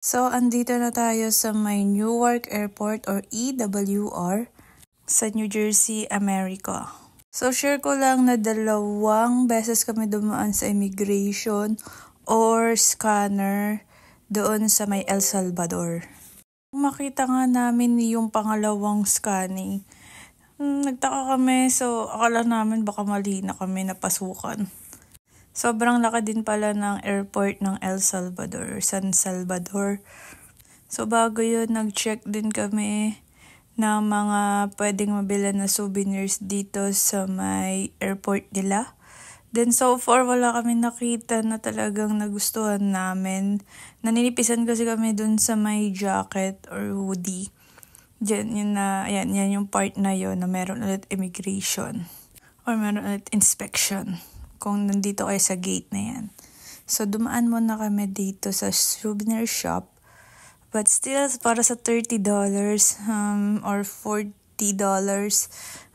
So, andito na tayo sa may Newark Airport or EWR sa New Jersey, America. So, share ko lang na 2 beses kami dumaan sa immigration or scanner doon sa may El Salvador. Makita nga namin yung pangalawang scanning. Nagtaka kami, so akala namin baka mali na kami napasukan. Sobrang laki din pala ng airport ng El Salvador, San Salvador. So bago yun, nag-check din kami ng mga pwedeng mabila na souvenirs dito sa may airport nila. Then so far, wala kami nakita na talagang nagustuhan namin. Naninipisan kasi kami dun sa may jacket or hoodie. Yan yung part na yon na meron ulit immigration or meron ulit inspection kung nandito kayo sa gate na yan. So, dumaan muna kami dito sa souvenir shop. But still, para sa $30 or $40,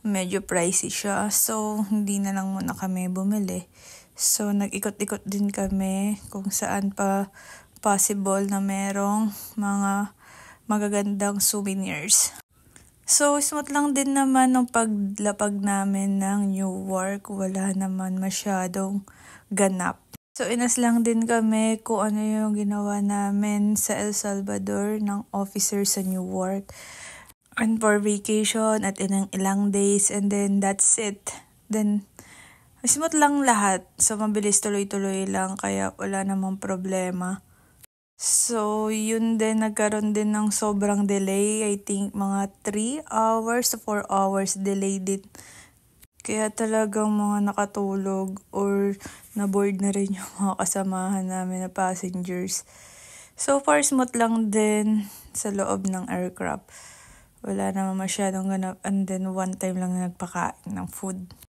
medyo pricey siya. So, hindi na lang muna kami bumili. So, nag-ikot-ikot din kami kung saan pa possible na merong mga magagandang souvenirs. So, smooth lang din naman nung paglapag namin ng Newark. Wala naman masyadong ganap. So, inas lang din kami kung ano yung ginawa namin sa El Salvador ng officer sa Newark. And for vacation at ilang days and then that's it. Then, smooth lang lahat. So, mabilis tuloy-tuloy lang kaya wala namang problema. So, yun din, nagkaroon din ng sobrang delay. I think mga 3 hours to 4 hours delay din. Kaya talagang mga nakatulog or na-board na rin yung mga kasamahan namin na passengers. So far, smooth lang din sa loob ng aircraft. Wala naman masyadong ganap and then one time lang nagpakain ng food.